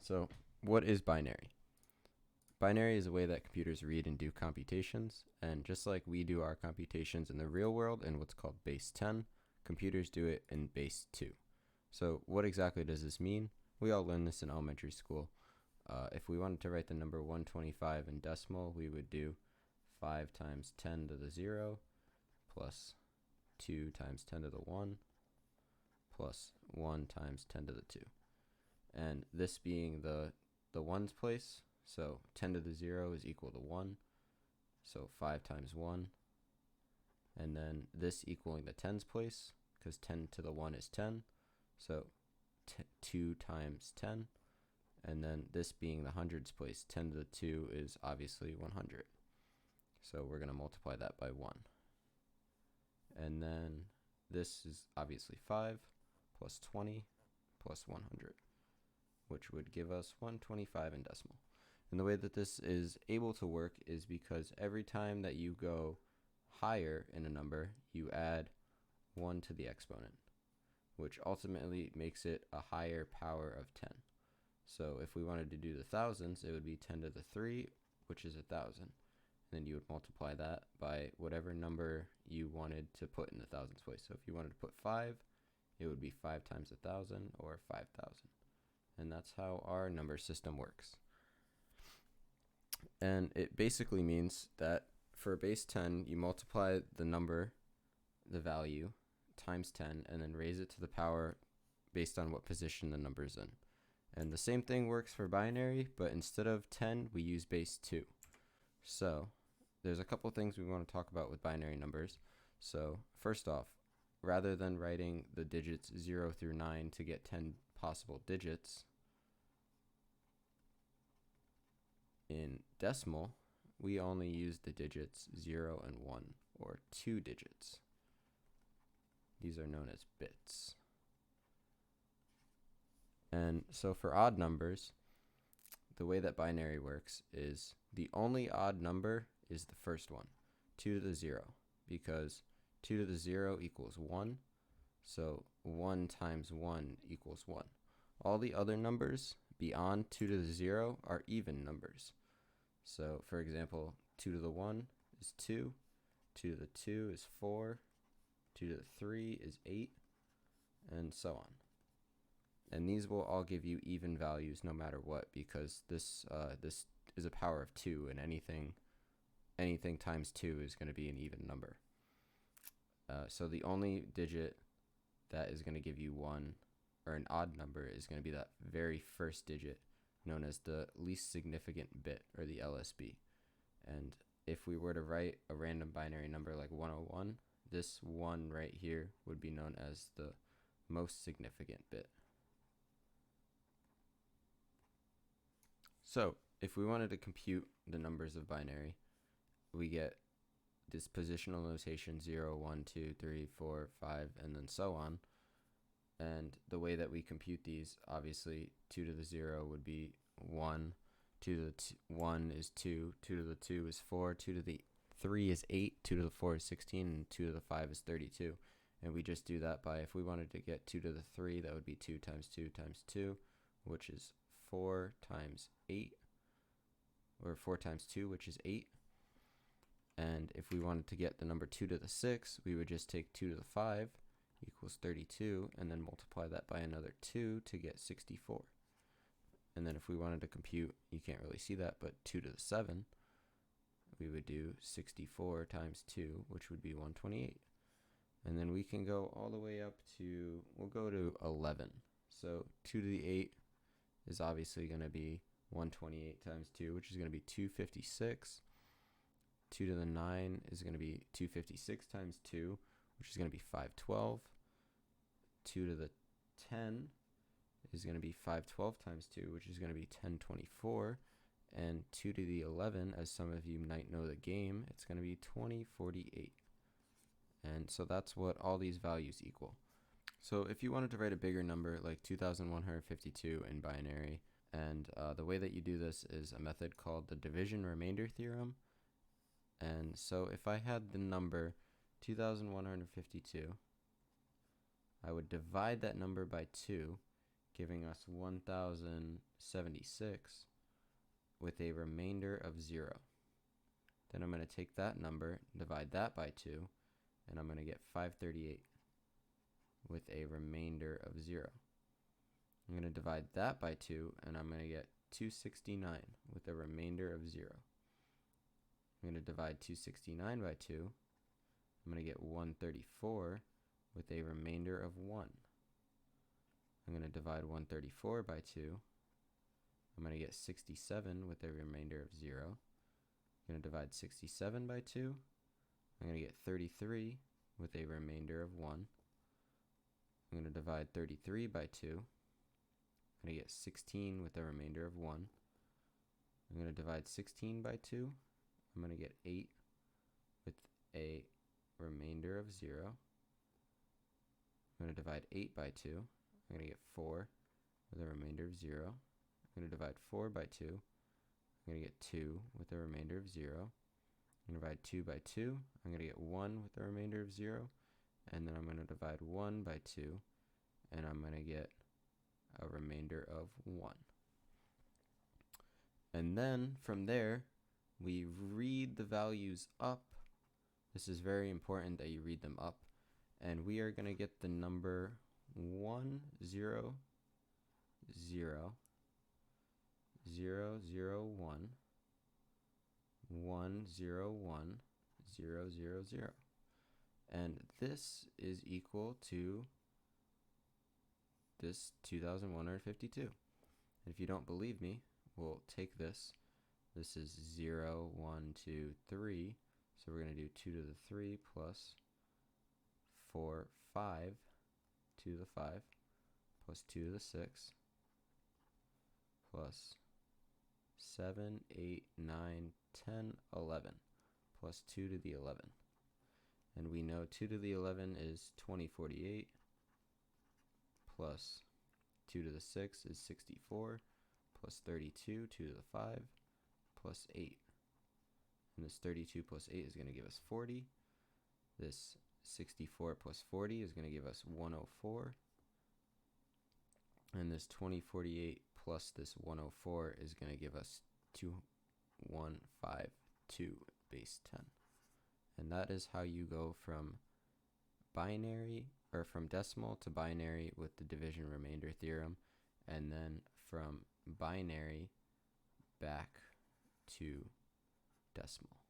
So, what is binary? Binary is a way that computers read and do computations, and just like we do our computations in the real world in what's called base 10, computers do it in base 2. So, what exactly does this mean? We all learned this in elementary school. If we wanted to write the number 125 in decimal, we would do 5 times 10 to the 0 plus 2 times 10 to the 1 plus 1 times 10 to the 2. And this being the ones place, so 10 to the 0 is equal to 1, so 5 times 1. And then this equaling the tens place, because 10 to the 1 is 10, so 2 times 10. And then this being the hundreds place, 10 to the 2 is obviously 100. So we're going to multiply that by 1. And then this is obviously 5 plus 20 plus 100, which would give us 125 in decimal. And the way that this is able to work is because every time that you go higher in a number, you add 1 to the exponent, which ultimately makes it a higher power of 10. So if we wanted to do the thousands, it would be 10 to the 3, which is 1,000. And then you would multiply that by whatever number you wanted to put in the thousands place. So if you wanted to put 5, it would be 5 times 1,000 or 5,000. And that's how our number system works. And it basically means that for base 10, you multiply the number, the value, times 10, and then raise it to the power based on what position the number is in. And the same thing works for binary, but instead of 10, we use base 2. So there's a couple things we want to talk about with binary numbers. So first off, rather than writing the digits 0 through 9 to get 10 possible digits in decimal, we only use the digits 0 and 1, or 2 digits. These are known as bits. And so for odd numbers, the way that binary works is the only odd number is the first one, 2 to the 0, because 2 to the 0 equals 1, so 1 times 1 equals 1. All the other numbers beyond 2 to the 0 are even numbers. So for example, 2 to the 1 is 2, 2 to the 2 is 4, 2 to the 3 is 8, and so on. And these will all give you even values no matter what, because this is a power of 2, and anything times 2 is going to be an even number. So the only digit that is going to give you 1, or an odd number, is going to be that very first digit, known as the least significant bit, or the LSB. And if we were to write a random binary number like 101, this 1 right here would be known as the most significant bit. So if we wanted to compute the numbers of binary, we get this positional notation 0, 1, 2, 3, 4, 5, and then so on. And the way that we compute these, obviously 2 to the 0 would be 1, 2 to the 1 is 2, 2 to the 2 is 4, 2 to the 3 is 8, 2 to the 4 is 16, and 2 to the 5 is 32. And we just do that by, if we wanted to get 2 to the 3, that would be 2 times 2 times 2, which is 4 times 8, or 4 times 2, which is 8. And if we wanted to get the number 2 to the 6, we would just take 2 to the 5 equals 32, and then multiply that by another 2 to get 64. And then if we wanted to compute, you can't really see that, but 2 to the 7, we would do 64 times 2, which would be 128. And then we can go all the way up to, we'll go to 11. So 2 to the 8 is obviously going to be 128 times 2, which is going to be 256. 2 to the 9 is going to be 256 times 2, which is going to be 512. 2 to the 10 is going to be 512 times 2, which is going to be 1024. And 2 to the 11, as some of you might know the game, it's going to be 2048. And so that's what all these values equal. So if you wanted to write a bigger number, like 2152 in binary, and the way that you do this is a method called the division remainder theorem. And so if I had the number 2152, I would divide that number by 2, giving us 1076 with a remainder of 0. Then I'm going to take that number, divide that by 2, and I'm going to get 538 with a remainder of 0. I'm going to divide that by 2, and I'm going to get 269 with a remainder of 0. I'm going to divide 269 by 2. I'm going to get 134 with a remainder of 1. I'm going to divide 134 by 2. I'm going to get 67 with a remainder of 0. I'm going to divide 67 by 2. I'm going to get 33 with a remainder of 1. I'm going to divide 33 by 2. I'm going to get 16 with a remainder of 1. I'm going to divide 16 by 2. I'm going to get 8 with a remainder of 0. I'm going to divide 8 by 2. I'm going to get 4 with a remainder of 0. I'm going to divide 4 by 2. I'm going to get 2 with a remainder of 0. I'm going to divide 2 by 2. I'm going to get 1 with a remainder of 0. And then I'm going to divide 1 by 2. And I'm going to get a remainder of 1. And then from there, we read the values up. This is very important that you read them up. And we are going to get the number 1, 0, 0, 0, 0, 1, 1, 0, 1, 0, 0, 0. And this is equal to this 2,152. And if you don't believe me, we'll take this. This is 0, 1, 2, 3. So we're going to do 2 to the 3 plus 4, 5, 2 to the 5, plus 2 to the 6, plus 7, 8, 9, 10, 11, plus 2 to the 11. And we know 2 to the 11 is 2048, plus 2 to the 6 is 64, plus 32, 2 to the 5, plus 8. And this 32 plus 8 is going to give us 40. This 64 plus 40 is going to give us 104. And this 2048 plus this 104 is going to give us 2152 base 10. And that is how you go from binary, or from decimal to binary with the division remainder theorem, and then from binary back to decimal.